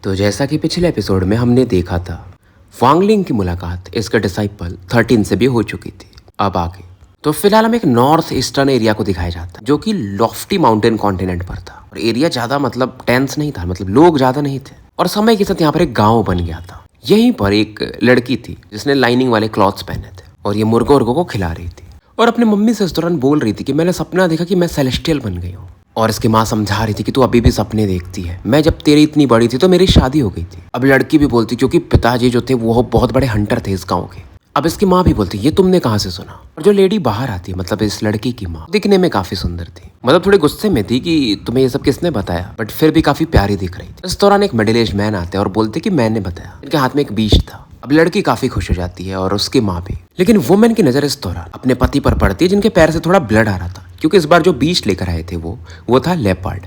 तो जैसा कि पिछले एपिसोड में हमने देखा था, वांगलिंग की मुलाकात इसके डिसाइपल 13 से भी हो चुकी थी। अब आगे तो फिलहाल हमें एक नॉर्थ ईस्टर्न एरिया को दिखाया जाता है जो कि लॉफ्टी माउंटेन कॉन्टिनेंट पर था। और एरिया ज्यादा मतलब टेंस नहीं था, मतलब लोग ज्यादा नहीं थे। और समय के साथ यहाँ पर एक गाँव बन गया था। यहीं पर एक लड़की थी जिसने लाइनिंग वाले क्लॉथ्स पहने थे और ये मुर्गों को खिला रही थी और अपने मम्मी से इस दौरान बोल रही थी कि मैंने सपना देखा कि मैं सेलेस्टियल बन गई हूँ। और इसकी माँ समझा रही थी कि तू अभी भी सपने देखती है, मैं जब तेरी इतनी बड़ी थी तो मेरी शादी हो गई थी। अब लड़की भी बोलती क्योंकि पिताजी जो थे वो बहुत बड़े हंटर थे इस गाँव के। अब इसकी माँ भी बोलती ये तुमने कहाँ से सुना। और जो लेडी बाहर आती है, मतलब इस लड़की की माँ, दिखने में काफी सुंदर थी, मतलब थोड़े गुस्से में थी कि तुम्हें ये सब किसने बताया, बट फिर भी काफी प्यारी दिख रही थी। इस दौरान एक मिडिल एज मैन आते हैं और बोलते कि मैंने बताया। इनके हाथ में एक बीज था। अब लड़की काफी खुश हो जाती है और उसकी माँ भी। लेकिन वुमेन की नजर इस दौरान अपने पति पर पड़ती है जिनके पैर से थोड़ा ब्लड आ रहा था, क्योंकि इस बार जो बीज लेकर आए थे वो था लेपर्ड।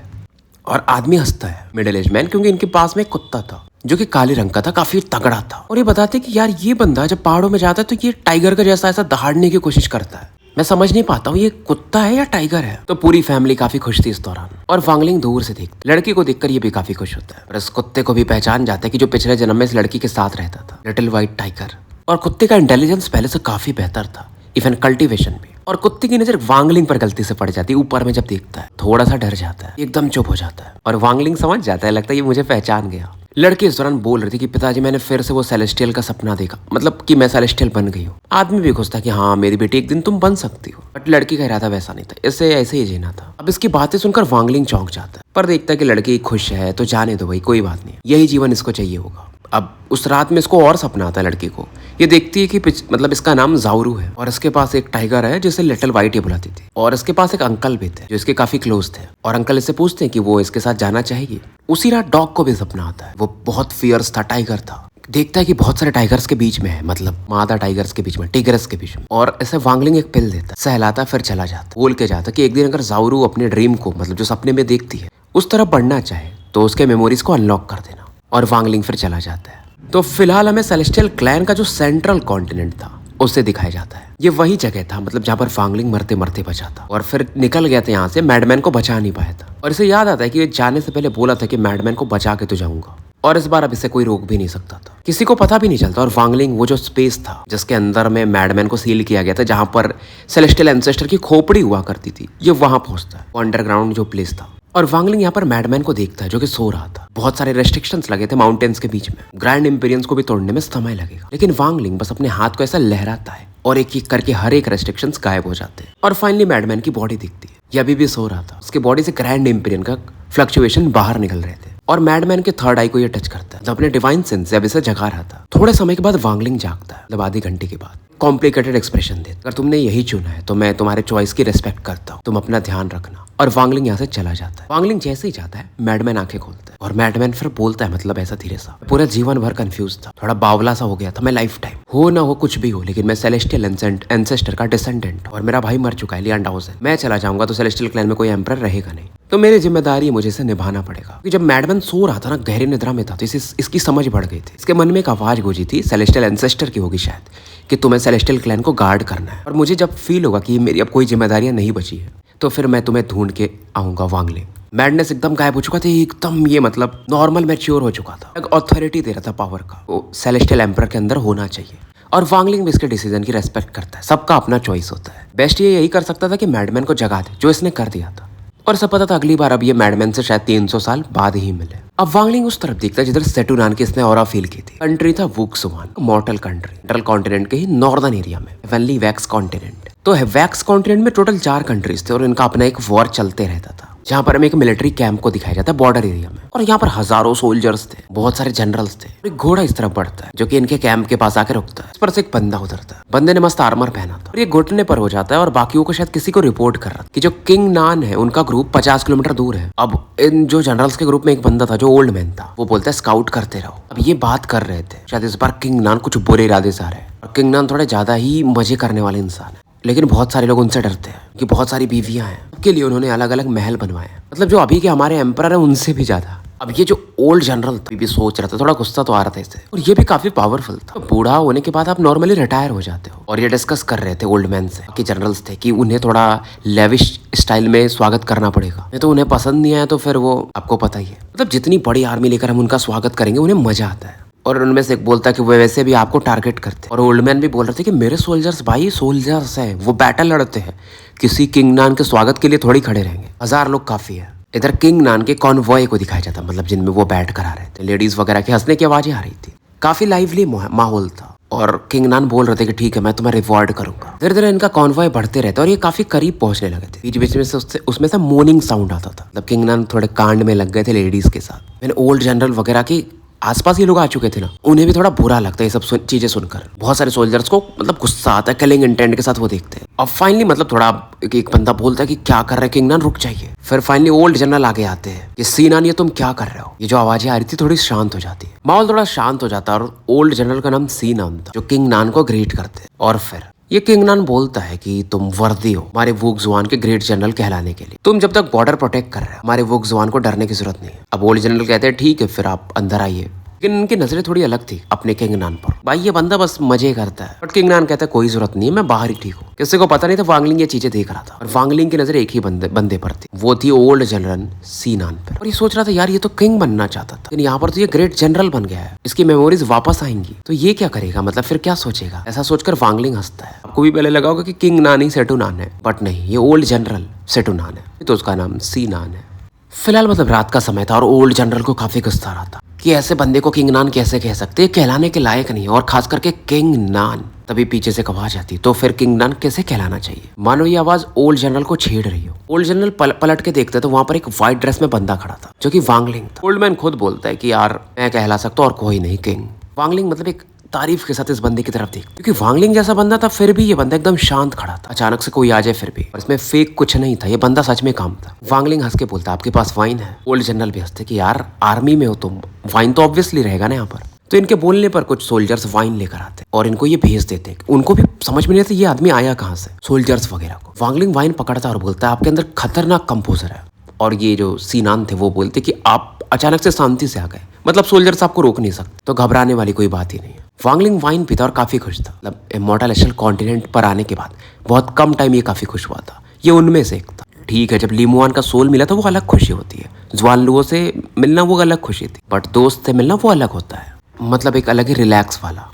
और आदमी हंसता है मिडिल एज मैन, क्योंकि इनके पास में एक कुत्ता था जो कि काले रंग का था, काफी तगड़ा था। और ये बताते कि यार ये बंदा जब पहाड़ों में जाता है तो ये टाइगर का जैसा ऐसा दहाड़ने की कोशिश करता है। मैं समझ नहीं पाता हूँ ये कुत्ता है या टाइगर है। तो पूरी फैमिली काफी खुश थी इस दौरान। और वांगलिंग दूर से देखती, लड़की को देखकर ये भी काफी खुश होता है। और इस कुत्ते को भी पहचान जाता है कि जो पिछले जन्म में इस लड़की के साथ रहता था, लिटिल व्हाइट टाइगर। और कुत्ते का इंटेलिजेंस पहले से काफी बेहतर था, इवन कल्टीवेशन भी। और कुत्ते की नजर वांगलिंग पर गलती से पड़ जाती है। ऊपर में जब देखता है थोड़ा सा डर जाता है, एकदम चुप हो जाता है। और वांगलिंग समझ जाता है, लगता है ये मुझे पहचान गया। लड़की इस दौरान बोल रही थी कि पिताजी मैंने फिर से वो सेलेस्टियल का सपना देखा, मतलब कि मैं सेलेस्टियल बन गई हूँ। आदमी भी खुश था कि हाँ मेरी बेटी एक दिन तुम बन सकती हो। बट लड़की का इरादा वैसा नहीं था, इसे ऐसे ही जीना था। अब इसकी बातें सुनकर वांगलिंग चौंक जाता है, पर देखता है कि लड़की खुश है तो जाने दो भाई, कोई बात नहीं, यही जीवन इसको चाहिए होगा। अब उस रात में इसको और सपना आता है लड़की को। ये देखती है कि मतलब इसका नाम जाउरू है और इसके पास एक टाइगर है जिसे लिटिल व्हाइट ये बुलाती थी। और इसके पास एक अंकल भी थे जो इसके काफी क्लोज थे। और अंकल इससे पूछते हैं कि वो इसके साथ जाना चाहेगी। उसी रात डॉग को भी सपना आता है। वो बहुत फियर्स था, टाइगर था। देखता है कि बहुत सारे टाइगर्स के बीच में है, मतलब मादा टाइगर्स के बीच में, टिगरस के बीच में। और ऐसे वांगलिंग एक पिल देता, सहलाता, फिर चला जाता, बोल के जाता कि एक दिन अगर जाउरू अपने ड्रीम को, मतलब जो सपने में देखती है, उस तरफ बढ़ना चाहे तो उसके मेमोरीज को अनलॉक कर देना। और वांगलिंग फिर चला जाता है। तो फिलहाल हमें सेलेस्टियल क्लैन का जो सेंट्रल कॉन्टिनेंट था उसे दिखाया जाता है। ये वही जगह था, मतलब जहाँ पर वांगलिंग मरते मरते बचा था और फिर निकल गया था यहाँ से। मैडमैन को बचा नहीं पाया था। और इसे याद आता है कि ये जाने से पहले बोला था कि मैडमैन को बचा के तो जाऊंगा। और इस बार अब इसे कोई रोक भी नहीं सकता था, किसी को पता भी नहीं चलता। और वांगलिंग वो जो स्पेस था जिसके अंदर में मैडमैन को सील किया गया था, जहाँ पर सेलेस्टियल एंसेस्टर की खोपड़ी हुआ करती थी, ये वहां पहुंचता है, अंडरग्राउंड जो प्लेस था। और वांगलिंग यहाँ पर मैडमैन को देखता है जो कि सो रहा था। बहुत सारे रेस्ट्रिक्शंस लगे थे माउंटेन्स के बीच में, ग्रैंड इंपीरियंस को भी तोड़ने में समय लगेगा। लेकिन वांगलिंग बस अपने हाथ को ऐसा लहराता है और एक एक करके हर एक रेस्ट्रिक्शंस गायब हो जाते हैं। और फाइनली मैडमैन की बॉडी दिखती है। ये अभी भी सो रहा था, उसके बॉडी से ग्रैंड इंपीरियन का फ्लक्चुएशन बाहर निकल रहे थे। और मैडमैन के थर्ड आई को ये टच करता है, अपने डिवाइन सेंस से अब इसे जगा रहा था। थोड़े समय के बाद वांगलिंग जागता है, मतलब आधे घंटे के बाद। कॉम्प्लिकेटेड एक्सप्रेशन देता, अगर तुमने यही चुना है तो मैं तुम्हारे चॉइस की रिस्पेक्ट करता हूँ, तुम अपना ध्यान रखना। और वांगलिंग यहाँ से चला जाता है। वांगलिंग जैसे ही जाता है मैडमैन आंखें खोलता है और मैडमैन फिर बोलता है, मतलब ऐसा धीरे सा, पूरा जीवन भर कंफ्यूज था, थोड़ा बावला सा हो गया था मैं लाइफ टाइम। हो ना हो कुछ भी हो, लेकिन मैं सेलेस्टियल एंसेस्टर का डिसेंडेंट और मेरा भाई मर चुका है, लियांडाउज़न। मैं चला जाऊंगा तो सेलेस्टियल क्लैन में कोई एम्परर रहेगा नहीं, तो मेरी जिम्मेदारी मुझे इसे निभाना पड़ेगा। क्योंकि जब मैडमैन सो रहा था ना, गहरी निद्रा में था, तो इसकी समझ बढ़ गई थी। इसके मन में एक आवाज गूंजी थी, सेलेस्टियल एंसेस्टर की होगी शायद, कि तुम्हें सेलेस्टियल क्लैन को गार्ड करना है। और मुझे जब फील होगा कि मेरी अब कोई जिम्मेदारियां नहीं बची है तो फिर मैं तुम्हें ढूंढ के आऊंगा। वांगलिंग मैडनेस एकदम गायब हो चुका था, एकदम ये मतलब नॉर्मल मैच्योर हो चुका था, एक अथॉरिटी दे रहा था पावर का, वो सेलेस्टियल एम्परर के अंदर होना चाहिए। और वांगलिंग भी इसके डिसीजन की रेस्पेक्ट करता है, सबका अपना चॉइस होता है। बेस्ट ये यही कर सकता था कि मैडमैन को जगा दे, जो इसने कर दिया था। और सब पता था अगली बार अब ये मैडमैन से शायद 300 साल बाद ही मिले। अब वांगलिंग उस तरफ देखता है जिधर सेटुनान की इसने ऑरा फील की थी। कंट्री था वुक्सुवान, मॉर्टल कंट्री, सेंट्रल कॉन्टिनेंट के ही नॉर्दर्न एरिया में, हेवनली वैक्स कॉन्टिनेंट। तो वैक्स कॉन्टिनेंट में टोटल 4 कंट्रीज थे और इनका अपना एक वॉर चलते रहता था, जहाँ पर हमें एक मिलिट्री कैंप को दिखाया जाता है बॉर्डर एरिया में। और यहाँ पर हजारों सोल्जर्स थे, बहुत सारे जनरल्स थे। एक घोड़ा इस तरफ बढ़ता है जो कि इनके कैंप के पास आके रुकता है। इस पर से एक बंदा उतरता है, बंदे ने मस्त आर्मर पहना था और ये घुटने पर हो जाता है और बाकियों को शायद किसी को रिपोर्ट कर रहा था कि जो किंग नान है उनका ग्रुप 50 किलोमीटर दूर है। अब इन जो जनरल्स के ग्रुप में एक बंदा था जो ओल्ड मैन था, वो बोलता है स्काउट करते रहो। अब ये बात कर रहे थे, शायद इस बार किंग नान कुछ बुरे इरादे से आ रहे हैं। और किंग नान थोड़े ज्यादा ही मजे करने वाले इंसान है, लेकिन बहुत सारे लोग उनसे डरते हैं कि बहुत सारी बीवियां हैं। के लिए उन्होंने अलग अलग महल बनवाए हैं, मतलब जो अभी के हमारे एम्परर है उनसे भी ज्यादा। अब ये जो ओल्ड जनरल था भी सोच रहा था, थोड़ा गुस्सा तो आ रहा था इससे, और ये भी काफी पावरफुल था। बूढ़ा होने के बाद आप नॉर्मली रिटायर हो जाते हो, और ये डिस्कस कर रहे थे ओल्ड मैन से कि जनरल्स थे कि उन्हें थोड़ा लेविश स्टाइल में स्वागत करना पड़ेगा, नहीं तो उन्हें पसंद नहीं आया तो फिर वो आपको पता ही है, मतलब जितनी बड़ी आर्मी लेकर हम उनका स्वागत करेंगे उन्हें मजा आता है। और उनमें से एक बोलता है कि वो वैसे भी आपको टारगेट करते, और ओल्ड मैन भी बोल रहे थे कि मेरे सोल्जर्स भाई सोल्जर्स हैं, वो बैटल लड़ते हैं, किसी किंग नान के स्वागत के लिए थोड़ी खड़े रहेंगे, 1000 लोग काफी है। इधर किंग नान के कॉन्वॉय को दिखाया जाता, मतलब जिनमें वो बैठ कर आ रहे थे, लेडीज वगैरह की हंसने की आवाजें आ रही थी, काफी लाइवली माहौल था। और किंग नान बोल रहे थे कि ठीक है मैं तुम्हें रिवॉर्ड करूंगा। धीरे धीरे इनका कॉन्वॉय बढ़ते रहते और ये काफी करीब पहुंचने लगे थे। बीच बीच में से उसमें से मोर्निंग साउंड आता था, मतलब किंग नान थोड़े कांड में लग गए थे लेडीज के साथ। मैंने ओल्ड जनरल वगैरह की आसपास ये लोग आ चुके थे ना, उन्हें भी थोड़ा बुरा लगता है ये सब चीजें सुनकर। बहुत सारे सोल्जर्स को मतलब गुस्सा आता है, किलिंग इंटेंट के साथ वो देखते हैं। अब फाइनली मतलब थोड़ा एक बंदा बोलता है कि क्या कर रहे किंग नान, रुक जाइए। फिर फाइनली ओल्ड जनरल आगे आते हैं कि सी नान ये तुम क्या कर रहे हो। ये जो आवाजें आ रही थी थोड़ी शांत हो जाती है, माहौल थोड़ा शांत हो जाता है। और ओल्ड जनरल का नाम सी नाम था, जो किंग नान को ग्रीट करते। और फिर ये किंग नान बोलता है कि तुम वर्दी हो हमारे वुग जुआन के ग्रेट जनरल कहलाने के लिए, तुम जब तक बॉर्डर प्रोटेक्ट कर रहे हो हमारे वुग जुआन को डरने की जरूरत नहीं है। अब ओल्ड जनरल कहते हैं ठीक है फिर आप अंदर आइए, लेकिन इनकी नजरें थोड़ी अलग थी अपने किंग नान पर। भाई ये बंदा बस मजे करता है, बट किंग नान कहता है कोई जरूरत नहीं है, मैं बाहर ही ठीक हूँ। किसी को पता नहीं था वांगलिंग ये चीजें देख रहा था, और वांगलिंग की नजर एक ही बंदे पर थी, वो थी ओल्ड जनरल सी नान पर। और ये सोच रहा था यार ये तो किंग बनना चाहता था, लेकिन यहाँ पर तो ये ग्रेट जनरल बन गया है, इसकी मेमोरीज वापस आएंगी तो ये क्या करेगा, मतलब फिर क्या सोचेगा। ऐसा सोचकर वांगलिंग हंसता है। आपको भी पहले लगा होगा कि किंग नान ही सेटू नान है, बट नहीं, ये ओल्ड जनरल सेटू नान है, तो उसका नाम सी नान है। फिलहाल मतलब रात का समय था और ओल्ड जनरल को काफी गुस्सा आ रहा था कि ऐसे बंदे को किंग नान कैसे कह सकते, कहलाने के लायक नहीं है, और खास करके किंग नान। तभी पीछे से आवाज आती, तो फिर किंग नान कैसे कहलाना चाहिए। मानो ये आवाज ओल्ड जनरल को छेड़ रही हो। ओल्ड जनरल पलट के देखते तो वहां पर एक व्हाइट ड्रेस में बंदा खड़ा था, जो कि वांगलिंग था। ओल्ड मैन खुद बोलता है कि यार मैं कहला सकता हूं और कोई नहीं किंग। वांगलिंग मतलब एक तारीफ के साथ इस बंदे की तरफ देख, क्योंकि वांगलिंग जैसा बंदा था फिर भी ये बंदा एकदम शांत खड़ा था। अचानक से कोई आ जाए फिर भी, और इसमें फेक कुछ नहीं था, ये बंदा सच में काम था। वांगलिंग हंस के बोलता आपके पास वाइन है। ओल्ड जनरल भी हंसते कि यार आर्मी में हो तुम, वाइन तो ऑब्वियसली रहेगा ना यहाँ पर। तो इनके बोलने पर कुछ सोल्जर्स वाइन लेकर आते और इनको ये भेज देते। उनको भी समझ में नहीं आता ये आदमी आया कहाँ से, सोल्जर्स वगैरह को। वांगलिंग वाइन पकड़ता और बोलता है आपके अंदर खतरनाक कंपोजर है। और ये जो सीनान थे वो बोलते कि आप अचानक से शांति से आ गए, मतलब सोल्जर्स आपको रोक नहीं सकते, तो घबराने वाली कोई बात ही नहीं है। वांगलिंग वाइन पीता और काफी खुश था, मतलब इमॉर्टल एस्टल कॉन्टिनेंट पर आने के बाद बहुत कम टाइम ये काफी खुश हुआ था। ये उनमें से एक था। ठीक है, जब लीमुआन का सोल मिला तो वो अलग खुशी होती है, ज्वानलुओं से मिलना वो अलग खुशी थी, बट दोस्त से मिलना वो अलग होता है, मतलब एक अलग ही रिलैक्स वाला।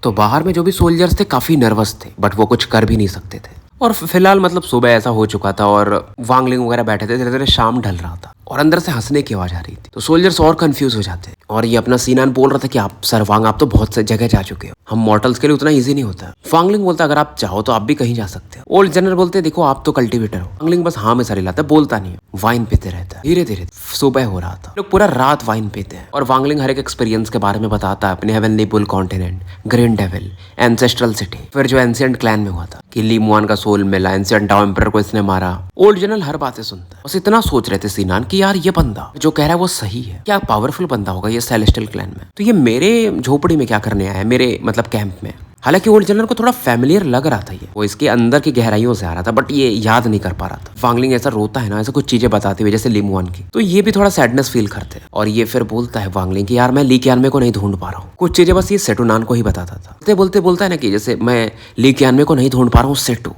तो बाहर में जो भी सोल्जर्स थे काफी नर्वस थे, बट वो कुछ कर भी नहीं सकते थे। और फिलहाल मतलब सुबह ऐसा हो चुका था और वांगलिंग वगैरह बैठे थे, धीरे धीरे शाम ढल रहा था और अंदर से हंसने की आवाज आ रही थी। तो सोल्जर्स और कंफ्यूज हो जाते हैं और ये अपना सीनान बोल रहा था कि आप सर वांग आप तो बहुत से जगह जा चुके हो, हम मॉर्टल्स के लिए उतना इजी नहीं होता। वांगलिंग बोलता अगर आप चाहो तो आप भी कहीं जा सकते हो। ओल्ड जनरल बोलते देखो आप तो कल्टिवेटर हो। वांगलिंग बस हाँ में सर हिलाता, बोलता नहीं है, वाइन पीते रहता है। धीरे धीरे सुबह हो रहा था, लोग पूरा रात वाइन पीते हैं और वांगलिंग हर एक एक्सपीरियंस के बारे में बताता है, अपने heavenly bull continent, green devil, ancestral city, फिर जो एंशिएंट क्लैन में हुआ था कि लीमुआन का सोल मिला, एंशिएंट टाउ एम्परर को इसने मारा। ओल्ड जनरल हर बातें सुनता है। बस इतना सोच रहे थे सीनान कि यार ये बंदा जो कह रहा है वो सही है, क्या पावरफुल बंदा होगा ये सेलेस्टियल क्लैन में, तो ये मेरे झोपड़ी में क्या करने आया है, मेरे मतलब कैंप में। हालांकि ओल्ड जनरल को थोड़ा फैमिलियर लग रहा था, ये वो इसके अंदर की गहराइयों से आ रहा था, बट ये याद नहीं कर पा रहा था। वांगलिंग ऐसा रोता है ना, ऐसा कुछ चीजें बताते हुए जैसे लीमुआन की, तो ये भी थोड़ा सैडनेस फील करते हैं। और ये फिर बोलता है वांगलिंग कि यार मैं ली क्यानमे को नहीं ढूंढ पा रहा हूँ। कुछ चीजें बस ये सेटुनान को ही बताता था। बोलते बोलता है ना कि जैसे मैं ली क्यानमे को नहीं ढूंढ पा रहा हूँ सेटू।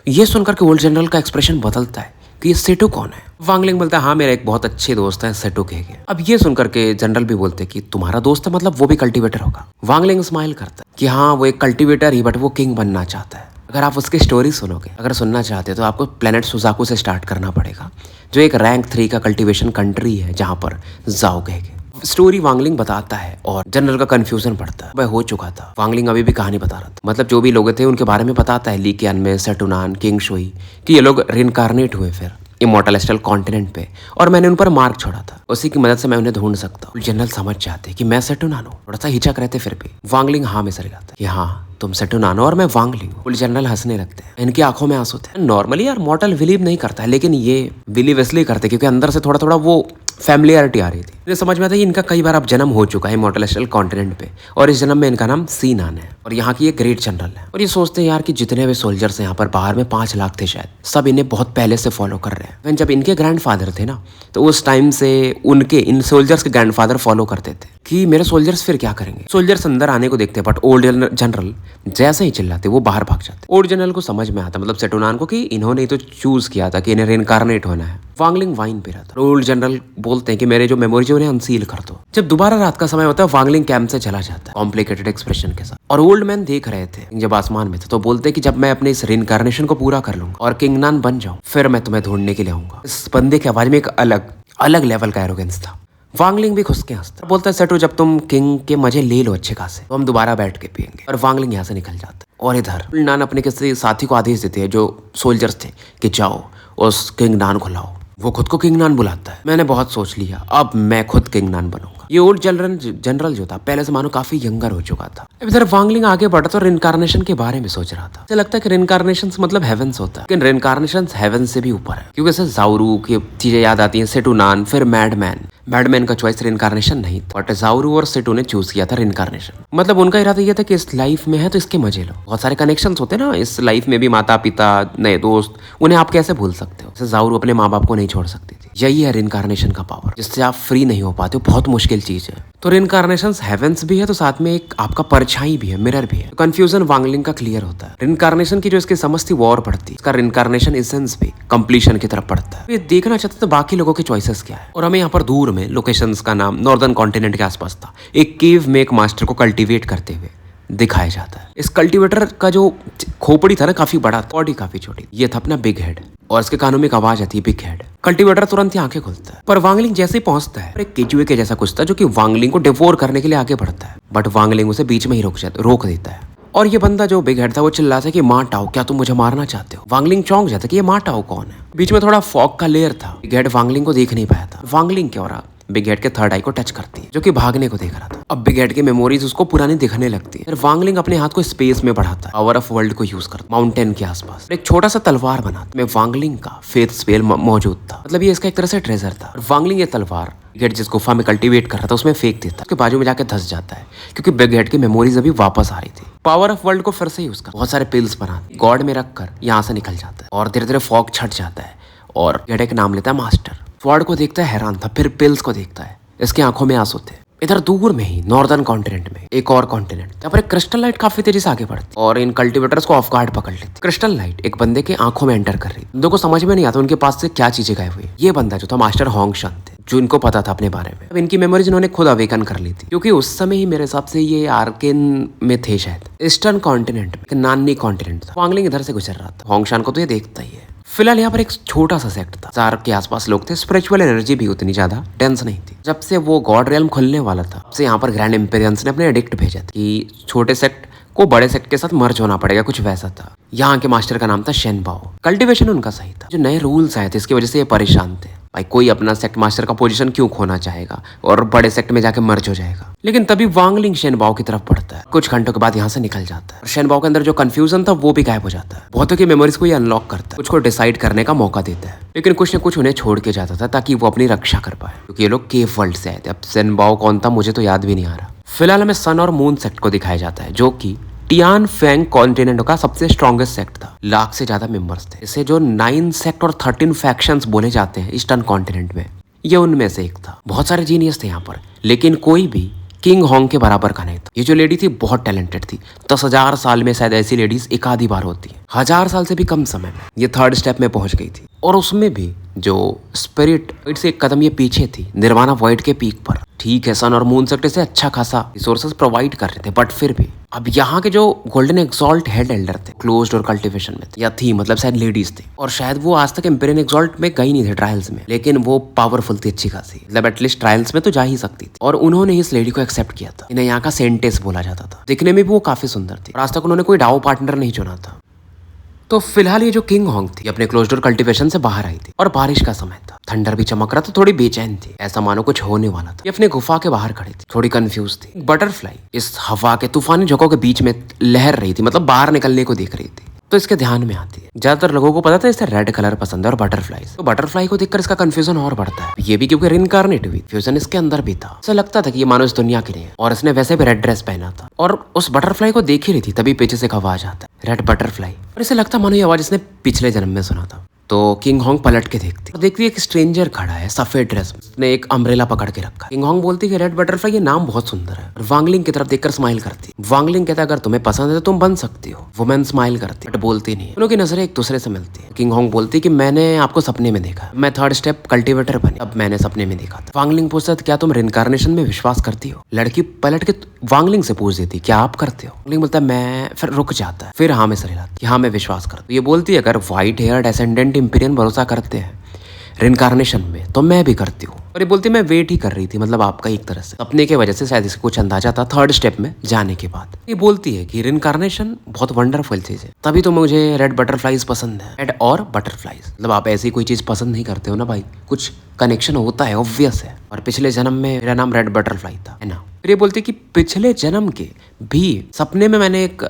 ये सुनकर के ओल्ड जनरल का एक्सप्रेशन बदलता है कि ये सेटू कौन है। वांगलिंग बोलता है हाँ मेरा एक बहुत अच्छे दोस्त है सेटू कह के। अब ये सुनकर के जनरल भी बोलते कि तुम्हारा दोस्त है मतलब वो भी कल्टीवेटर होगा। वांगलिंग स्माइल करता है कि हाँ वो एक कल्टीवेटर ही, बट वो किंग बनना चाहता है। अगर आप उसकी स्टोरी सुनोगे, अगर सुनना चाहते हो तो आपको प्लेनेट सुजाकू से स्टार्ट करना पड़ेगा, जो एक रैंक 3 का कल्टीवेशन कंट्री है जहाँ पर जाओ कह के स्टोरी वांगलिंग बताता है और जनरल का कंफ्यूजन पड़ता है। वह हो चुका था, वांगलिंग अभी भी कहानी बता रहा था, मतलब जो भी लोग थे उनके बारे में बताता है, ली क्यानमे, सेटुनान, किंग शुई, कि ये लोग रिइंकार्नेट हुए फिर इमॉर्टल एस्टल कॉन्टिनेंट पे, और मैंने उन पर मार्क छोड़ा था, उसी की मदद से मैं उन्हें ढूंढ सकता हूँ। जनरल समझ जाते कि मैं सेटुनान हूँ, थोड़ा सा हिचक रहते फिर भी। वांगलिंग हाँ में सर जाता कि हाँ तुम सेटुनान हो और मैं वांगलिंग हूँ। जनरल हंसने लगते हैं, इनकी आंखों में आंसू थे। नॉर्मली यार मॉर्टल बिलीव नहीं करता है, लेकिन ये बिलीव इसलिए करते क्योंकि अंदर से थोड़ा थोड़ा वो फैमिलियरिटी आ रही थी। मुझे समझ में आता है इनका कई बार अब जन्म हो चुका है इमॉर्टल एस्ट्रल कॉन्टिनेंट पे, और इस जन्म में इनका नाम सीनान है और यहाँ की ये ग्रेट जनरल है। और ये सोचते हैं यार कि जितने भी सोल्जर्स हैं यहाँ पर बाहर में 5 लाख थे शायद, सब इन्हें बहुत पहले से फॉलो कर रहे हैं। जब इनके ग्रैंडफादर थे ना, तो उस टाइम से उनके इन सोल्जर्स के ग्रैंडफादर फॉलो करते थे कि मेरे सोल्जर्स फिर क्या करेंगे। सोल्जर्स अंदर आने को देखते, बट ओल्ड जनरल जैसे ही चिल्लाते वो बाहर भाग जाते। ओल्ड जनरल को समझ में आता, मतलब सेटुनान को, कि इन्होंने तो चूज किया था कि इन्हें रिइंकार्नेट होना है। वांगलिंग वाइन पी रहा था। ओल्ड जनरल बोलते हैं कि मेरे जो मेमोरीज है उन्हें अनसील कर दो। जब दोबारा रात का समय होता है, वांगलिंग कैंप से चला जाता है कॉम्प्लिकेटेड एक्सप्रेशन के साथ, और ओल्ड मैन देख रहे थे जब आसमान में थे, तो बोलते हैं कि जब मैं अपने इस रिइंकार्नेशन को पूरा कर लूंगा और किंगनान बन जाऊं, फिर मैं तुम्हें ढूंढने के लिए आऊंगा। इस बंदे की आवाज में एक अलग लेवल का एरोगेंस था। वांगलिंग भी खुश के हंसता, बोलता है सेटू जब तुम किंग के मजे ले लो अच्छे खासे, तो हम दोबारा बैठ के पियेंगे। और वांगलिंग यहाँ से निकल जाता है। और इधर नान अपने किसी साथी को आदेश देते हैं जो सोल्जर्स थे कि जाओ उस किंग नान को लाओ। वो खुद को किंग नान बुलाता है। मैंने बहुत सोच लिया, अब मैं खुद किंग नान बनूंगा। ये ओल्ड जनरल जो था पहले से मानो काफी यंगर हो चुका था। इधर वांगलिंग आगे बढ़ा तो रिइंकार्नेशन के बारे में सोच रहा था। मुझे लगता है कि रिइंकार्नेशन मतलब हेवेंस होता है, लेकिन रिइंकार्नेशन हेवन से भी ऊपर है, क्योंकि इसे जाउरू की चीजें याद आती हैं, सेटुनान, फिर मैडमैन का चॉइस रिइंकार्नेशन नहीं था, बट जाउरू और सेटू ने चूज किया था रिइंकार्नेशन। मतलब उनका इरादा यह था कि इस लाइफ में है तो इसके मजे लो। बहुत सारे कनेक्शंस होते हैं ना इस लाइफ में भी, माता पिता, नए दोस्त, उन्हें आप कैसे भूल सकते हो। जाउरू अपने माँ बाप को नहीं छोड़ सकती थी। यही है रिइंकार्नेशन का पावर, जिससे आप फ्री नहीं हो पाते हो। बहुत मुश्किल चीज है। तो रिइंकार्नेशन हेवेंस भी है, तो साथ में एक आपका परछाई भी है, मिरर भी है। तो कंफ्यूजन वांगलिंग का क्लियर होता है। रिइंकार्नेशन की जो इसकी समझ थी वो और बढ़ती है, इसका रिइंकार्नेशन एसेंस भी कंप्लीशन की तरफ बढ़ता है। ये देखना चाहते थे बाकी लोगों के चॉइसेस क्या है। और हमें यहाँ पर दूर में लोकेशंस का नाम नॉर्दर्न कॉन्टिनेंट के आसपास था। एक केव में एक मास्टर को कल्टीवेट करते हुए दिखाया जाता है। इस कल्टीवेटर का जो खोपड़ी था ना काफी बड़ा, बॉडी काफी छोटी। ये था अपना बिग हेड, और इसके कानों में एक आवाज आती है बिग हेड। कल्टीवेटर तुरंत ही आंखें खोलता है, पर वांगलिंग जैसे ही पहुंचता है, एक केचुए के जैसा कुछ था जो कि वांगलिंग को डिवोर करने के लिए आगे बढ़ता है, बट वांगलिंग उसे बीच में ही रोक देता है। और ये बंदा जो बिग हेड था वो चिल्लाता है कि माँ टाओ, क्या तुम मुझे मारना चाहते हो। वांगलिंग चौंक जाता है कि ये माँ टाओ कौन है। बीच में थोड़ा फॉग का लेयर था, बिग हेड वांगलिंग को देख नहीं पाया था। वांगलिंग क्या हो रहा, बिग हेड के थर्ड आई को टच करती है, जो कि भागने को देख रहा था। अब बिग हेड की मेमोरीज उसको पुरानी दिखने लगती है। फिर वांगलिंग अपने हाथ को स्पेस में बढ़ाता है, पावर ऑफ वर्ल्ड को यूज करता है, माउंटेन के आसपास एक छोटा सा तलवार बनाता है। वांगलिंग का फेथ स्पेल मौजूद था, मतलब ये इसका एक तरह से ट्रेजर था। और वांगलिंग ये तलवार बिग हेड जिस गुफा में कल्टीवेट कर रहा था उसमें फेंक देता है, उसके बाजू में जाके धंस जाता है, क्योंकि बिग हेड की मेमोरीज अभी वापस आ रही थी। पावर ऑफ वर्ल्ड को फिर से यूज कर बहुत सारे पिल्स बना गॉड में रखकर यहाँ से निकल जाता है, और धीरे धीरे फॉग छट जाता है, और हेड एक नाम लेता है मास्टर। फॉर्ड को देखता है, हैरान था, फिर पिल्स को देखता है, इसकी आंखों में आंसू थे। इधर दूर में ही नॉर्दर्न कॉन्टिनेंट में एक और कॉन्टिनेंट, यहाँ पर एक क्रिस्टल लाइट काफी तेजी से आगे बढ़ती और इन कल्टीवेटर्स को ऑफ गार्ड पकड़ लेती। क्रिस्टल लाइट एक बंदे के आंखों में एंटर कर रही। बंदों को समझ में नहीं आता उनके पास से क्या चीजें गायब हुई। ये बंदा जो था मास्टर होंगशन थे, जो इनको पता था अपने बारे में। अब इनकी मेमोरीज इन्होंने खुद अवेकन कर ली थी, क्योंकि उस समय ही मेरे हिसाब से ये आर्केन में थे शायद, ईस्टर्न कॉन्टिनेंट में, नानी कॉन्टिनेंट था। वांगलिंग इधर से गुजर रहा था, होंगशन को तो ये देखता ही है। फिलहाल यहाँ पर एक छोटा सा सेक्ट था, 4 के आसपास लोग थे। स्पिरिचुअल एनर्जी भी उतनी ज्यादा डेंस नहीं थी। जब से वो गॉड रियल्म खुलने वाला था, तब से यहाँ पर ग्रैंड एम्पेरियंस ने अपने एडिक्ट भेजा था कि छोटे सेक्ट को बड़े सेक्ट के साथ मर्ज होना पड़ेगा, कुछ वैसा था। यहाँ के मास्टर का नाम था शेनबाओ। कल्टीवेशन उनका सही था। जो नए रूल्स आए थे इसकी वजह से ये परेशान थे। भाई कोई अपना सेक्ट मास्टर का पोजीशन क्यों खोना चाहेगा और बड़े सेक्ट में जाके मर्ज हो जाएगा। लेकिन तभी वांगलिंग शेनबाओ की तरफ बढ़ता है। कुछ घंटों के बाद यहाँ से निकल जाता है। शेनबाओ के अंदर जो कंफ्यूजन था वो भी गायब हो जाता है। बहुतों की मेमोरीज को ये अनलॉक करता है, कुछ को डिसाइड करने का मौका देता है, लेकिन कुछ न कुछ उन्हें छोड़ के जाता था ताकि वो अपनी रक्षा कर पाए, क्योंकि ये लोग केव वर्ल्ड से आए थे। अब शेनबाओ कौन था मुझे तो याद भी नहीं आ रहा। फिलहाल हमें सन और मून सेक्ट को दिखाया जाता है, जो कि टियान फैंग कॉन्टिनेंट का सबसे स्ट्रॉन्गेस्ट सेक्ट था। लाख से ज्यादा मेंबर्स थे। इसे जो 9 सेक्ट और 13 फैक्शंस बोले जाते हैं ईस्टर्न कॉन्टिनेंट में, ये उनमें से एक था। बहुत सारे जीनियस थे यहाँ पर, लेकिन कोई भी किंग होंग के बराबर का नहीं था। ये जो लेडी थी बहुत टैलेंटेड थी। 10,000 साल में शायद ऐसी लेडीज एक आधी बार होती है। 1000 साल से भी कम समय में ये 3rd स्टेप में पहुंच गई थी, और उसमें भी जो स्पिरिट से एक कदम ये पीछे थी, निर्वाणा वॉइड के पीक पर। ठीक है, सन और मून सेक्टर से अच्छा खासा रिसोर्सेज प्रोवाइड कर रहे थे, बट फिर भी अब यहाँ के जो गोल्डन एक्सॉल्ट हेड एल्डर थे क्लोज्ड और कल्टीवेशन में थे, या थी मतलब शायद लेडीज थी, और शायद वो आज तक एम्पेरियन एक्सॉल्ट में गई नहीं थे ट्रायल्स में, लेकिन वो पावरफुल थी अच्छी खासी, मतलब एटलीस्ट ट्रायल्स में तो जा ही सकती थी। और उन्होंने इस लेडी को एक्सेप्ट किया था। इन्हें यहाँ का सेंटेस बोला जाता था। दिखने में भी वो काफी सुंदर थी, और आज तक उन्होंने कोई डाओ पार्टनर नहीं चुना था। तो फिलहाल ये जो किंग होंग थी अपने क्लोज डोर कल्टीवेशन से बाहर आई थी, और बारिश का समय था, थंडर भी चमक रहा था, थोड़ी बेचैन थी, ऐसा मानो कुछ होने वाला था। ये अपने गुफा के बाहर खड़ी थी, थोड़ी कंफ्यूज थी। बटरफ्लाई इस हवा के तूफानी झोंकों के बीच में लहर रही थी, मतलब बाहर निकलने को देख रही थी। तो इसके ध्यान में आती है। ज्यादातर लोगों को पता था इसे रेड कलर पसंद है और बटरफ्लाई, तो बटरफ्लाई को देखकर इसका कंफ्यूजन और बढ़ता है। ये भी क्योंकि रिइंकार्नेट हुई, फ्यूजन इसके अंदर भी था। इसे लगता था कि ये मानो इस दुनिया की नहीं है, और इसने वैसे भी रेड ड्रेस पहना था और उस बटरफ्लाई को देख ही रही थी। तभी पीछे से एक आवाज आता है, रेड बटरफ्लाई, और इसे लगता मानो ये आवाज इसने पिछले जन्म में सुना था। तो किंग होंग पलट के देखती और देखती है एक स्ट्रेंजर खड़ा है सफेद ड्रेस में, उसने एक अम्ब्रेला पकड़ के रखा है। किंग होंग बोलती है रेड बटरफ्लाई, ये नाम बहुत सुंदर है, और वांगलिंग की तरफ देखकर स्माइल करती। वांगलिंग कहता है अगर तुम्हें पसंद है तो तुम बन सकती हो। वुमेन स्माइल करती बट बोलती नहीं। दोनों की नजरें एक दूसरे से मिलती है। किंग होंग बोलती कि मैंने आपको सपने में देखा, मैं थर्ड स्टेप कल्टीवेटर बनी, अब मैंने सपने में देखा था। वांगलिंग पूछता क्या तुम रिइंकार्नेशन में विश्वास करती हो? लड़की पलट के वांगलिंग से पूछ देती क्या आप करते हो? वांगलिंग बोलता है मैं, फिर रुक जाता है, फिर हाँ में सर हिलाती कि हाँ मैं विश्वास करता हूं। ये बोलती है अगर व्हाइट हेयर डेसेंडेंट इंपीरियन भरोसा करते हैं रिइंकार्नेशन में तो मैं भी करती हूँ। और ये बोलती मैं वेट ही कर रही थी, मतलब आपका एक तरह से सपने के वजह से शायद इसको कुछ अंदाजा था थर्ड स्टेप में जाने के बाद। ये बोलती है कि रिइंकार्नेशन बहुत वंडरफुल चीज है, तभी तो मुझे रेड बटरफ्लाईज पसंद है। रेड और बटरफ्लाईज मतलब आप ऐसी कोई चीज पसंद नहीं करते हो ना भाई, कुछ कनेक्शन होता है, ऑब्वियस है। और पिछले जन्म में मेरा नाम रेड बटरफ्लाई था, है ना। फिर ये बोलती है कि पिछले जन्म के भी सपने में मैंने एक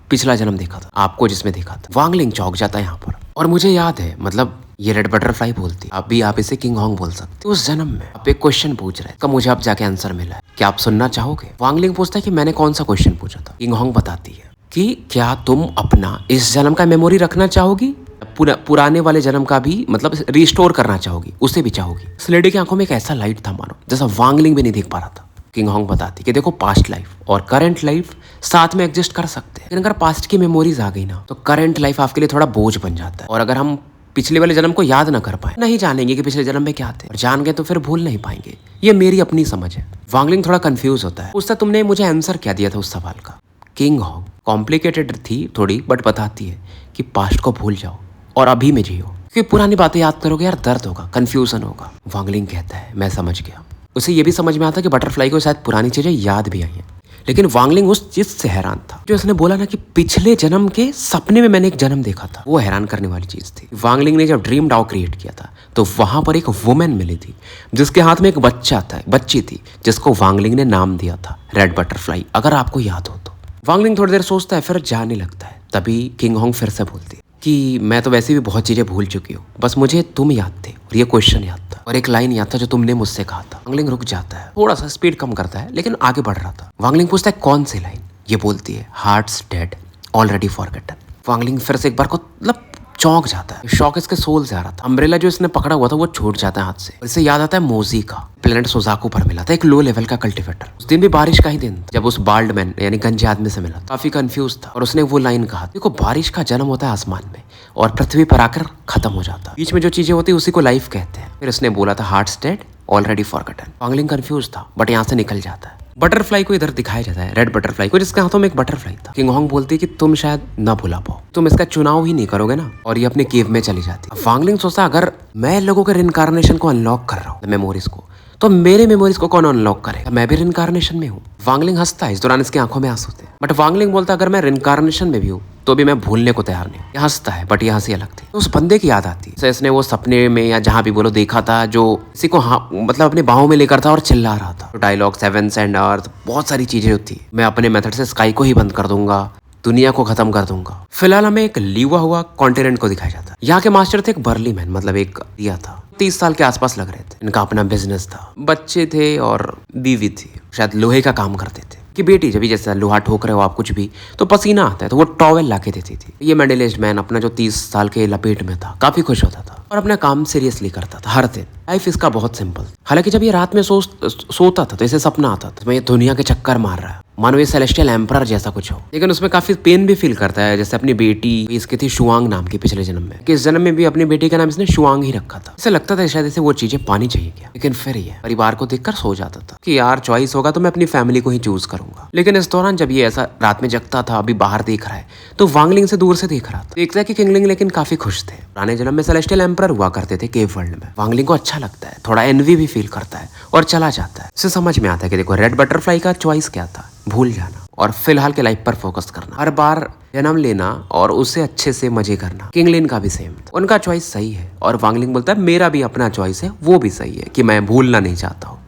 पिछला जन्म देखा था आपको, जिसमें देखा था। वांगलिंग चौंक जाता है यहाँ पर, और मुझे याद है, मतलब ये रेड बटरफ्लाई बोलती है अभी आप इसे किंग होंग बोल सकते। उस जन्म में आप एक क्वेश्चन पूछ रहे हैं, मुझे अब जाके आंसर मिला है, क्या आप सुनना चाहोगे? वांगलिंग पूछता है कि मैंने कौन सा क्वेश्चन पूछा था? किंग होंग बताती है कि क्या तुम अपना इस जन्म का मेमोरी रखना चाहोगी, पुराने वाले जन्म का भी मतलब रिस्टोर करना चाहोगी, उसे भी चाहोगी? इस लेडी की आंखों में एक ऐसा लाइट था मानो जैसा वांगलिंग भी नहीं देख पा रहा था। किंग होंग बताती कि देखो पास्ट लाइफ और करंट लाइफ साथ में एग्जिस्ट कर सकते हैं, लेकिन अगर पास्ट की मेमोरीज आ गई ना तो करंट लाइफ आपके लिए थोड़ा बोझ बन जाता है। और अगर हम पिछले वाले जन्म को याद ना कर पाए, नहीं जानेंगे कि पिछले जन्म में क्या थे, और जान गए तो फिर भूल नहीं पाएंगे। ये मेरी अपनी समझ है। वांगलिंग थोड़ा कंफ्यूज होता है, उससे तुमने मुझे आंसर क्या दिया था उस सवाल का? किंग होंग कॉम्प्लिकेटेड थी थोड़ी, बट बताती है कि पास्ट को भूल जाओ और अभी में जियो, क्योंकि पुरानी बातें याद करोगे यार दर्द होगा, कंफ्यूजन होगा। वांगलिंग कहता है मैं समझ गया। उसे ये भी समझ में आता कि बटरफ्लाई को शायद पुरानी चीजें याद भी आई हैं, लेकिन वांगलिंग उस चीज से हैरान था जो उसने बोला ना कि पिछले जन्म के सपने में मैंने एक जन्म देखा था। वो हैरान करने वाली चीज थी। वांगलिंग ने जब ड्रीम डाउ क्रिएट किया था तो वहां पर एक वुमेन मिली थी जिसके हाथ में एक बच्ची थी जिसको वांगलिंग ने नाम दिया था रेड बटरफ्लाई, अगर आपको याद हो तो। वांगलिंग थोड़ी देर सोचता है, फिर जाने लगता है। तभी किंग होंग फिर से बोलती है कि मैं तो वैसे भी बहुत चीजें भूल चुकी हूँ, बस मुझे तुम याद थे और ये क्वेश्चन याद था और एक लाइन याद था जो तुमने मुझसे कहा था। वांगलिंग रुक जाता है, थोड़ा सा स्पीड कम करता है, लेकिन आगे बढ़ रहा था। वांगलिंग पूछता है कौन सी लाइन? ये बोलती है hearts dead already forgotten. Wangling फिर से एक बार को मतलब चौंक जाता है, शॉक इसके सोल से आ रहा था। अम्ब्रेला जो इसने पकड़ा हुआ था वो छूट जाता है हाथ से। इसे याद आता है मोजी का प्लेनेट सोजाकू पर मिला था एक लो लेवल का कल्टीवेटर। उस दिन भी बारिश का ही दिन था जब उस बाल्ड मैन यानी गंजे आदमी से मिला। काफी कंफ्यूज था और उसने वो लाइन कहा, देखो बारिश का जन्म होता है आसमान में और पृथ्वी पर आकर खत्म हो जाता है, बीच में जो चीजें होती है उसी को लाइफ कहते हैं। फिर उसने बोला था hearts dead already forgotten. Wangling confuse था बट यहाँ से निकल जाता है। बटरफ्लाई को इधर दिखाया जाता है, रेड बटरफ्लाई को, जिसके हाथों में एक बटरफ्लाई था। किंग होंग बोलती है कि तुम शायद ना भुला पाओ, तुम इसका चुनाव ही नहीं करोगे ना, और ये अपने केव में चली जाती। वांगलिंग सोचता अगर मैं लोगों के रिइंकार्नेशन को अनलॉक कर रहा हूँ, मेमोरीज को, तो मेरे मेमोरीज को कौन अनलॉक करेगा? मैं भी रिइंकार्नेशन में हूँ। वांगलिंग हंसता है, इस दौरान इसकी आंखों में आंसू थे, बट वांगलिंग बोलता अगर मैं रिइंकार्नेशन में भी हूँ तो भी मैं भूलने को तैयार नहीं। ये हंसता है बट ये हंसी अलग थी। तो उस बंदे की याद आती है, इसने वो सपने में या जहां भी बोलो देखा था, जो किसी को मतलब अपने बाहों में लेकर था और चिल्ला रहा था। तो डायलॉग सेवेंस एंड अर्थ, बहुत सारी चीजें होती। मैं अपने मेथड से स्काई को ही बंद कर दूंगा, दुनिया को खत्म कर दूंगा। फिलहाल हमें एक लीवा हुआ कॉन्टिनेंट को दिखाया जाता है। यहाँ के मास्टर थे एक बर्ली मैन, मतलब एक दिया था, 30 साल के आसपास लग रहे थे। इनका अपना बिजनेस था, बच्चे थे और बीवी थी, शायद लोहे का काम करते थे। कि बेटी जब भी जैसे लोहा ठोक रहे हो आप कुछ भी तो पसीना आता है, तो वो टॉवेल लाके देती थी। ये मिडिल एज मैन अपना जो 30 साल के लपेट में था काफी खुश होता था और अपना काम सीरियसली करता था हर दिन। लाइफ इसका बहुत सिंपल। हालांकि जब ये रात में सोता था तो इसे सपना आता था मैं ये दुनिया के चक्कर मार रहा है, मानो ये सेलेस्टियल एम्परर जैसा कुछ हो। लेकिन उसमें काफी पेन भी फील करता है, जैसे अपनी बेटी इसकी थी शुआंग नाम की पिछले जन्म में, कि इस जन्म में भी अपनी बेटी का नाम इसने शुआंग ही रखा था। इसे लगता था शायद इसे वो चीजें पानी चाहिए क्या, लेकिन फिर ये परिवार को देखकर सो जाता था कि यार चॉइस होगा तो मैं अपनी फैमिली को ही चूज करूंगा। लेकिन इस दौरान जब ये ऐसा रात में जगता था, अभी बाहर देख रहा है तो वांगलिंग से दूर से देख रहा था। देखता है कि किंगलिंग लेकिन काफी खुश थे। पुराने जन्म में सेलेस्टियल एम्परर हुआ करते थे केव वर्ल्ड में। वांगलिंग को अच्छा लगता है, थोड़ा एनवी भी फील करता है और चला जाता है। इसे समझ में आता है कि देखो रेड बटरफ्लाई का चॉइस क्या था, भूल जाना और फिलहाल के लाइफ पर फोकस करना, हर बार जन्म लेना और उसे अच्छे से मजे करना। किंगलिन का भी सेम, उनका चॉइस सही है और वांगलिंग बोलता है मेरा भी अपना चॉइस है, वो भी सही है कि मैं भूलना नहीं चाहता हूँ।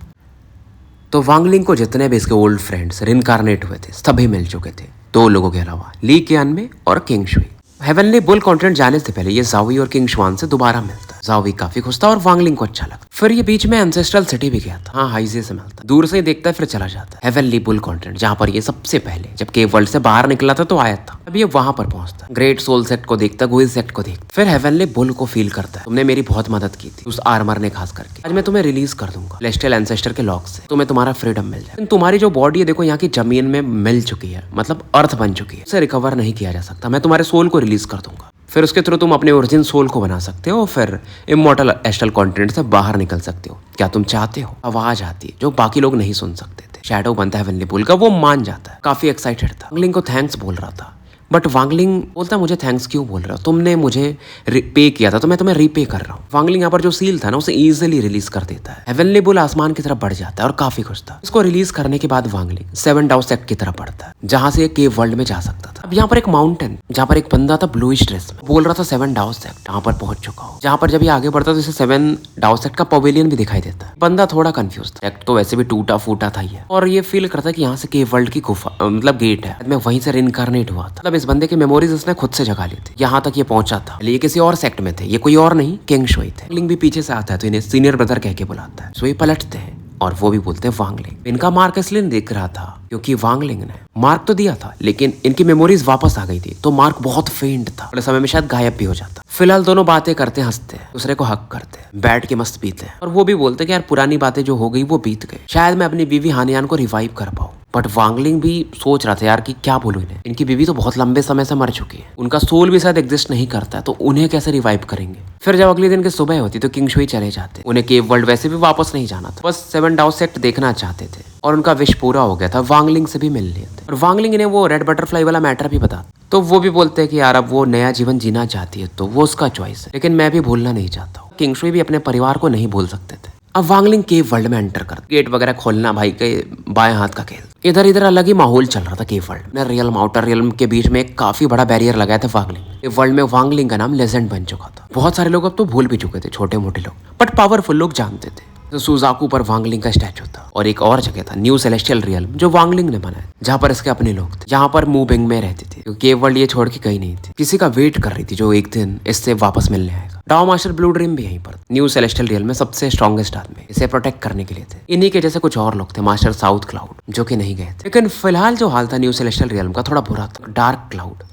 तो वांगलिंग को जितने भी इसके ओल्ड फ्रेंड्स रिइंकार्नेट हुए थे सभी मिल चुके थे, 2 लोगों के अलावा, ली कीन में और king Shuey. Heavenly bull continent जाने से पहले ये जावी और किंग शुआन से दोबारा मिलता है। जावी काफी खुश था और वांगलिंग को अच्छा लगा। फिर ये बीच में एंसेस्ट्रल सिटी भी गया था। हाँ, हाइजे से मिलता है। दूर से ही देखता है फिर चला जाता है। हेवनली बुल कॉन्टिनेंट जहाँ पर ये सबसे पहले जब केव वर्ल्ड से बाहर निकला था तो आया था। अब ये वहां पर पहुंचता है। ग्रेट सोल सेक्ट को देखता, गुइल सेक्ट को देखता, फिर हेवनली बुल को फील करता है। तुमने मेरी बहुत मदद की थी उस आर्मर ने खास करके। आज मैं तुम्हें रिलीज कर दूंगा सेलेस्टियल एंसेस्टर के लॉक से, तुम्हें तुम्हारा फ्रीडम मिल जाए। तुम्हारी जो बॉडी है देखो यहाँ की जमीन में मिल चुकी है, मतलब अर्थ बन चुकी है, उसे रिकवर नहीं किया जा सकता। मैं तुम्हारे सोल को रिलीज कर दूंगा, फिर उसके थ्रू तुम अपने ओरिजिन सोल को बना सकते हो, फिर इमॉर्टल एस्ट्रल कॉन्टिनेंट से बाहर निकल सकते हो। क्या तुम चाहते हो? आवाज आती है जो बाकी लोग नहीं सुन सकते थे। शैडो बनता है हेवनली बुल का, वो मान जाता है। काफी एक्साइटेड था। वांगलिंग को थैंक्स बोल रहा था, बट वांगलिंग बोलता मुझे थैंक्स क्यों बोल रहे हो, तुमने मुझे पे किया था तो मैं तुम्हें रीपे कर रहा हूँ। वांगलिंग यहाँ पर जो सील था ना उसे इजीली रिलीज कर देता है। हेवनली बुल आसमान की तरफ बढ़ जाता है और काफी खुश था। इसको रिलीज करने के बाद वांगलिंग 7 डाउ सेक्ट की तरफ बढ़ता है जहां से केव वर्ल्ड में जा सकता था। अब यहाँ पर एक माउंटेन जहाँ पर एक बंदा था ब्लूइश ड्रेस में, बोल रहा था 7 डाउ सेक्ट यहाँ पर पहुंच चुका हूँ। जहाँ पर जब ये आगे बढ़ता तो इसे 7 डाउ सेक्ट का पवेलियन भी दिखाई देता है। बंदा थोड़ा कंफ्यूज था, सेक्ट तो वैसे भी टूटा फूटा था ये, और ये फील करता है कि यहाँ से केव वर्ल्ड की गुफा मतलब गेट है, मैं वहीं से रिइंकार्नेट हुआ था। मतलब इस बंदे की मेमोरीज उसने खुद से जगा ली थी। यहाँ तक ये पहुंचा था। ये किसी और सेक्ट में थे, ये कोई और नहीं किंग शुई थे। लिंग भी पीछे से आता है तो इन्हें सीनियर ब्रदर कह के बुलाता है। शुई पलटते हैं और वो भी बोलते हैं वांगलिंग। इनका मार्क इसलिए देख रहा था क्योंकि वांगलिंग ने मार्क तो दिया था लेकिन इनकी मेमोरीज वापस आ गई थी, तो मार्क बहुत फेंट था, थोड़े समय में शायद गायब भी हो जाता। फिलहाल दोनों बातें करते हंसते हैं, दूसरे को हक करते हैं, बैठ के मस्त पीते हैं, और वो भी बोलते हैं कि यार पुरानी बातें जो हो गई वो बीत गई, शायद मैं अपनी बीवी हानियान को रिवाइव कर पाऊं। बट वांगलिंग भी सोच रहा था यार कि क्या बोलूं इन्हें, इनकी बीवी तो बहुत लंबे समय से मर चुकी है, उनका सोल भी शायद एग्जिस्ट नहीं करता है, तो उन्हें कैसे रिवाइव करेंगे। फिर जब अगले दिन की सुबह होती तो किंग शुई चले जाते। उन्हें केव वर्ल्ड वैसे भी वापस नहीं जाना था, बस 7 डाउ सेक्ट देखना चाहते थे और उनका विश पूरा हो गया था। वांगलिंग से भी मिल लिए थे और वांगलिंग इन्हें वो रेड बटरफ्लाई वाला मैटर भी बता, तो वो भी बोलते हैं कि यार अब वो नया जीवन जीना चाहती है तो वो उसका चॉइस है, लेकिन मैं भी भूलना नहीं चाहता हूँ। किंग शुई भी अपने परिवार को नहीं भूल सकते थे। अब वांगलिंग केव वर्ल्ड में एंटर कर, गेट वगैरह खोलना भाई के बाएं हाथ का खेल। इधर इधर अलग ही माहौल चल रहा था केव वर्ल्ड में। रियल्म आउटर रियल्म के बीच में एक काफी बड़ा बैरियर लगाया था वांगलिंग। वर्ल्ड में वांगलिंग का नाम लेजेंड बन चुका था। बहुत सारे लोग अब तो भूल भी चुके थे, छोटे मोटे लोग, बट पावरफुल लोग जानते थे। तो सुजाकू पर वांगलिंग का स्टैचू था, और एक और जगह था न्यू सेलेस्टियल रियल्म जो वांगलिंग ने बनाया, जहाँ पर इसके अपने लोग थे, जहाँ पर मूविंग में रहती थी, क्योंकि केव वर्ल्ड ये छोड़ के कहीं नहीं थी। किसी का वेट कर रही थी जो एक दिन इससे वापस मिलने आएगा। डाओ मास्टर ब्लू ड्रीम भी यहीं पर, न्यू सेलेस्टियल रियल्म में सबसे स्ट्रॉन्गेस्ट आदमी, इसे प्रोटेक्ट करने के लिए थे। इन्हीं के जैसे कुछ और लोग थे, मास्टर साउथ क्लाउड, जो कि नहीं गए थे। लेकिन फिलहाल जो हाल था न्यू सेलेस्टियल रियल्म का थोड़ा बुरा था। डार्क क्लाउड,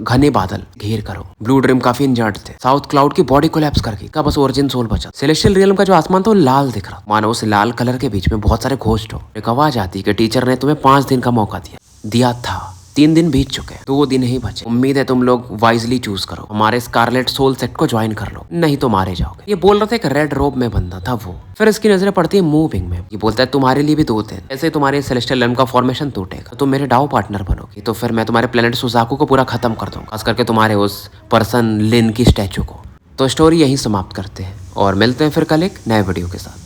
घने बादल घेर करो। ब्लू ड्रीम काफी इंजर्ड थे। साउथ क्लाउड की बॉडी कोलैप्स कर गई, का बस ओरिजिन सोल बचा। सेलेस्टियल रियल्म का जो आसमान था वो लाल दिख रहा, मानो उस लाल कलर के बीच में बहुत सारे घोस्ट हो। एक आवाज आती कि टीचर ने तुम्हें 5 दिन का मौका दिया था, 3 दिन बीत चुके हैं, 2 दिन ही बचे। उम्मीद है तुम लोग वाइजली चूज करो, हमारे स्कारलेट सोल सेक्ट को ज्वाइन कर लो, नहीं तो मारे जाओगे। ये बोल रहा था, एक रेड रोब में बंदा था वो। फिर इसकी नजरें पड़ती है मूविंग में। ये बोलता है तुम्हारे लिए भी 2 दिन, ऐसे तुम्हारे सेलेस्टियल रियल्म का फॉर्मेशन टूटेगा, तुम मेरे डाउ पार्टनर बनोगी, तो फिर मैं तुम्हारे प्लेनेट सुजाकू को पूरा खत्म कर दूंगा, खास करके तुम्हारे उस पर्सन लिन की स्टैचू को। तो स्टोरी यहीं समाप्त करते हैं और मिलते हैं फिर कल एक नए वीडियो के साथ।